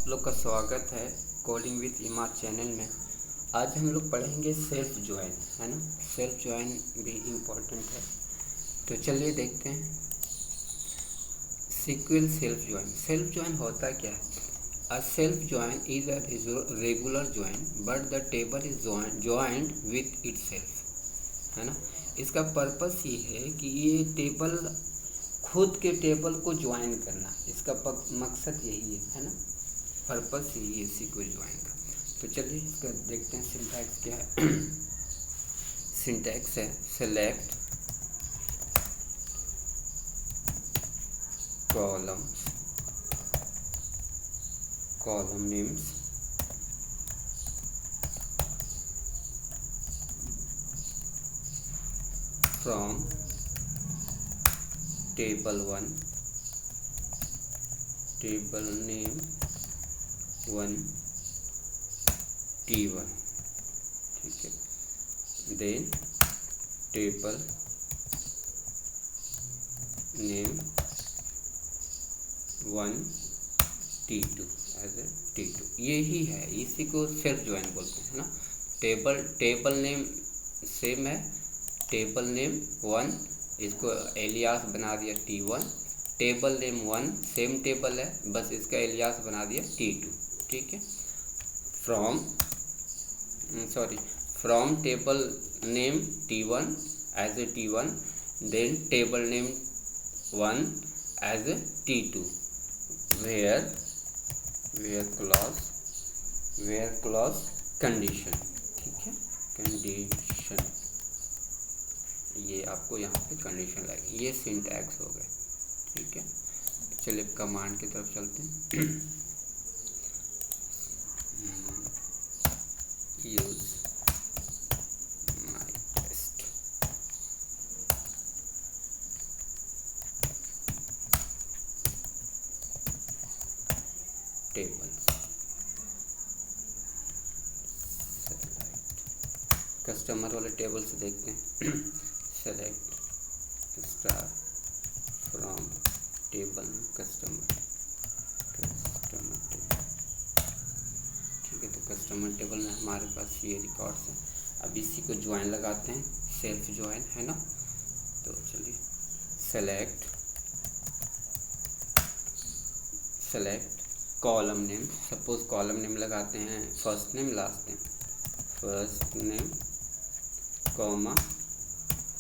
आप लोग का स्वागत है कोडिंग विद ईमा चैनल में। आज हम लोग पढ़ेंगे सेल्फ ज्वाइन, है ना। सेल्फ ज्वाइन भी इम्पोर्टेंट है, तो चलिए देखते हैं। SQL self join. Self join होता क्या है? A self join is a regular join but the table is joined with itself, है ना। इसका पर्पस ये है कि ये टेबल खुद के टेबल को ज्वाइन करना, इसका मकसद यही है ना। पर्पस यही है सीक्वल ज्वाइन का। तो चलिए इसका देखते हैं सिंटैक्स क्या है। सिंटैक्स है select column names from table 1, table name 1 T1, ठीक है। then table name 1 T2 as a T2। यही है, इसी को सेल्फ ज्वाइन बोलते हैं ना। टेबल नेम सेम है, टेबल नेम 1, इसको एलियास बना दिया T1। Table name 1 same table है, बस इसका एलियास बना दिया T2, ठीक है। From table name T1 as a T1, then table name 1 as a T2, where clause condition, ठीक है। कंडीशन, ये आपको यहाँ पे कंडीशन लगेगी। ये सिंटैक्स हो गए, ठीक है। चलिए कमांड की तरफ चलते हैं। Use my test, tables, customer वाले टेबल से देखते हैं। Select star from table customer table, ठीक है। तो कस्टमर टेबल में हमारे पास ये रिकॉर्ड्स हैं। अब इसी को ज्वाइन लगाते हैं, सेल्फ ज्वाइन, है ना। तो चलिए select column name. Suppose column name लगाते हैं first name last name, first name comma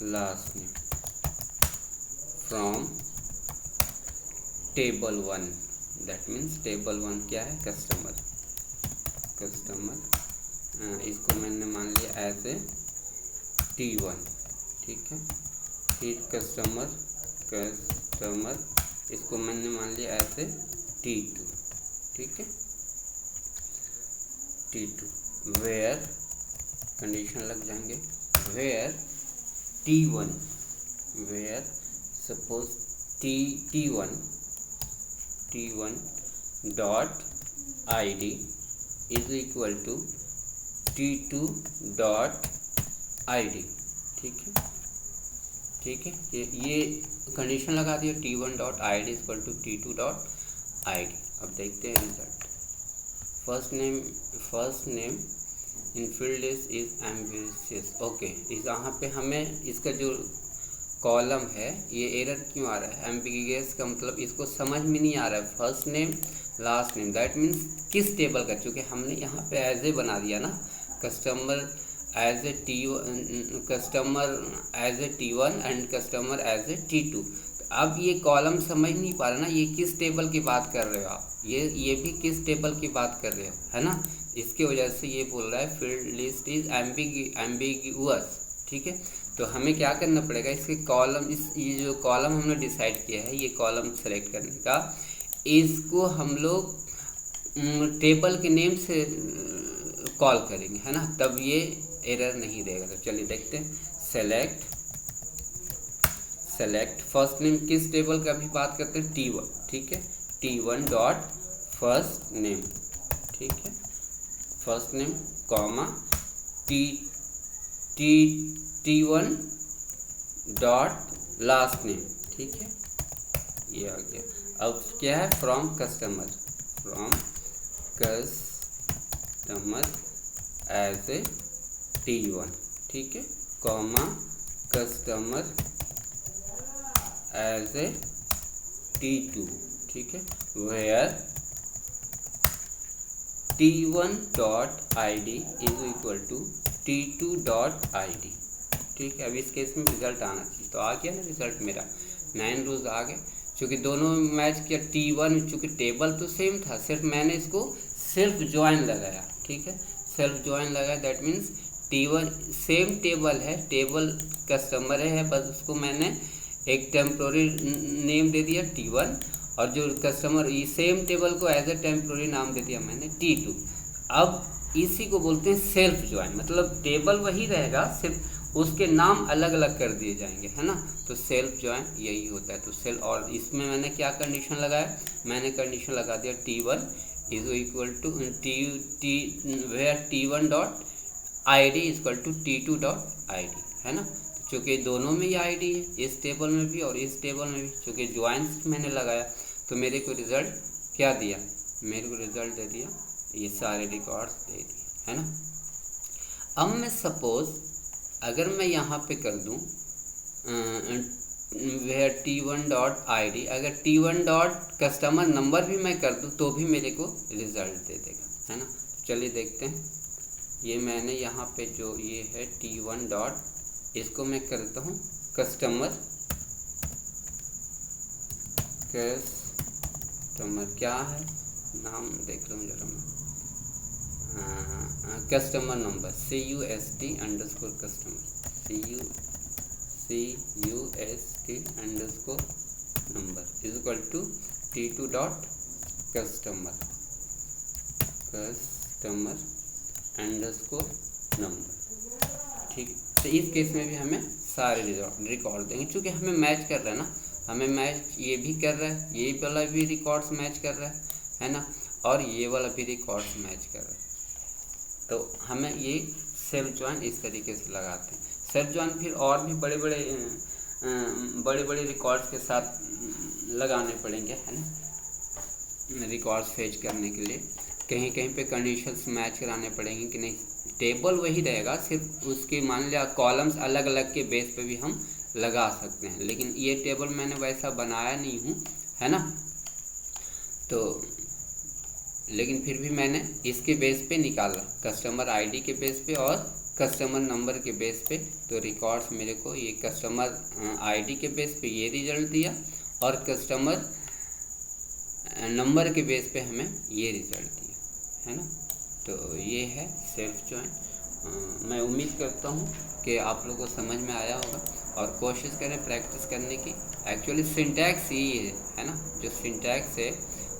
last name from table 1। That means table 1 क्या है? कस्टमर। इसको मैंने मान लिया एज ए T1, ठीक है। फिर कस्टमर इसको मैंने मान लिया एज ए T2, ठीक है। T2 वेयर कंडीशन लग जाएंगे, where suppose T1 dot ID is equal to T2 dot ID, ठीक है। ये कंडीशन लगा दिया, T1 dot ID is equal to T2 dot ID। अब देखते हैं result. First name in field is ambiguous, okay. यहाँ पे हमें इसका जो कॉलम है ये एरर क्यों आ रहा है? एम्बिगियस का मतलब इसको समझ में नहीं आ रहा है। First name last name, that means किस टेबल का, क्योंकि हमने यहाँ पे एज ए बना दिया ना, customer as a T1 and customer as a T2। अब ये कॉलम समझ नहीं पा रहा ना, ये किस टेबल की बात कर रहे हो आप, ये भी किस टेबल की बात कर रहे हो, है ना। इसके वजह से ये बोल रहा है फील्ड लिस्ट इज एम्बिगुअस, ठीक है। तो हमें क्या करना पड़ेगा, इसके कॉलम, ये जो कॉलम हमने डिसाइड किया है, ये कॉलम सेलेक्ट करने का, इसको हम लोग टेबल के नेम से कॉल करेंगे, है ना, तब ये एरर नहीं देगा। तो चलिए देखते हैं। सेलेक्ट फर्स्ट नेम, किस टेबल का भी बात करते हैं? T1, ठीक है। T1 डॉट फर्स्ट नेम, ठीक है। First name comma T1 dot last name, ठीक है। ये आ गया। अब क्या है? From customer as a T1, ठीक है, comma customer as a T2, ठीक है, where T1.id is equal to T2.id, ठीक है। अब इस केस में रिजल्ट आना चाहिए, तो आ गया ना रिजल्ट मेरा, 9 रोज आ गए। चूँकि दोनों मैच किया, T1 चूँकि टेबल तो सेम था, सिर्फ मैंने इसको सेल्फ ज्वाइन लगाया, ठीक है, सेल्फ ज्वाइन लगाया, that means T1 same table है, टेबल कस्टमर है, बस उसको मैंने एक टेम्प्रोरी नेम दे दिया T1, और जो कस्टमर ये सेम टेबल को एज ए टेम्प्रोरी नाम दे दिया मैंने T2। अब इसी को बोलते हैं सेल्फ ज्वाइन, मतलब टेबल वही रहेगा, सिर्फ उसके नाम अलग अलग कर दिए जाएंगे, है ना। तो सेल्फ ज्वाइन यही होता है। तो सेल्फ, और इसमें मैंने क्या कंडीशन लगाया, मैंने कंडीशन लगा दिया T1 is equal to where T1.id is equal to T2.id, है ना। चूँकि दोनों में ही ID है, इस टेबल में भी और इस टेबल में भी, चूँकि ज्वाइन मैंने लगाया तो मेरे को रिज़ल्ट क्या दिया, मेरे को रिज़ल्ट दे दिया ये सारे रिकॉर्ड्स दे दिए, है ना। अब मैं सपोज़ अगर मैं यहाँ पे कर दूँ वेयर T1.id, अगर T1.कस्टमर नंबर भी मैं कर दूँ तो भी मेरे को रिज़ल्ट दे देगा, है ना। चलिए देखते हैं, ये मैंने यहाँ पे जो ये है T1. इसको मैं करता हूँ कस्टमर क्या है नाम, देख लूँ जरा मैं, कस्टमर नंबर CUST_कस्टमर CUST_ number is equal to T2.कस्टमर नंबर, ठीक। तो इस केस में भी हमें सारे रिकॉर्ड देंगे, क्योंकि हमें मैच कर रहा है ना, हमें मैच ये भी कर रहा है, ये वाला भी रिकॉर्ड्स मैच कर रहा है ना, और ये वाला भी रिकॉर्ड्स मैच कर रहा है। तो हमें ये सेल्फ ज्वाइन इस तरीके से लगाते हैं। सेल्फ ज्वाइन फिर और भी बड़े बड़े रिकॉर्ड्स के साथ लगाने पड़ेंगे, है ना, रिकॉर्ड्स फेच करने के लिए। कहीं कहीं पे कंडीशंस मैच कराने पड़ेंगे कि नहीं, टेबल वही रहेगा, सिर्फ उसके मान लिया कॉलम्स अलग अलग के बेस पे भी हम लगा सकते हैं, लेकिन ये टेबल मैंने वैसा बनाया नहीं हूँ, है ना। तो लेकिन फिर भी मैंने इसके बेस पे निकाला, कस्टमर आईडी के बेस पे और कस्टमर नंबर के बेस पे। तो रिकॉर्ड्स मेरे को ये कस्टमर आईडी के बेस पे ये रिजल्ट दिया, और कस्टमर नंबर के बेस पे हमें ये रिजल्ट दिया, है ना। तो ये है सेल्फ ज्वाइन। मैं उम्मीद करता हूँ कि आप लोगों को समझ में आया होगा, और कोशिश करें प्रैक्टिस करने की। एक्चुअली सिंटैक्स यही है ना, जो सिंटैक्स है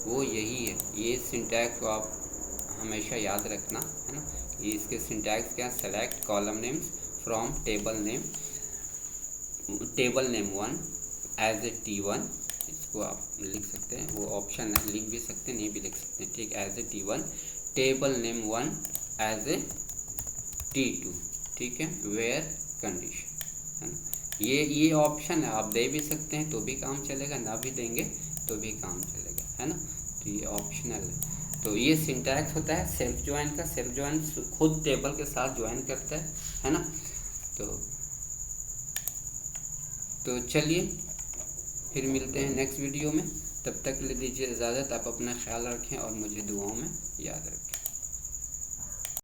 वो यही है। ये सिंटैक्स को आप हमेशा याद रखना, है ना। ये इसके सिंटैक्स क्या, select column names from table name 1 as a T1, इसको आप लिख सकते हैं, वो ऑप्शन है, लिख भी सकते हैं, नहीं भी लिख सकते हैं, ठीक, as a T1, table name 1 as a T2, ठीक है, वेयर कंडीशन, है ना। ये ऑप्शन है, आप दे भी सकते हैं तो भी काम चलेगा, ना भी देंगे तो भी काम चलेगा, है ना। तो ये ऑप्शनल है। तो ये सिंटैक्स होता है सेल्फ ज्वाइन का। सेल्फ ज्वाइन खुद टेबल के साथ ज्वाइन करता है ना। तो चलिए फिर मिलते हैं नेक्स्ट वीडियो में, तब तक ले दीजिए इजाज़त। आप अपना ख्याल रखें और मुझे दुआओं में याद रखें।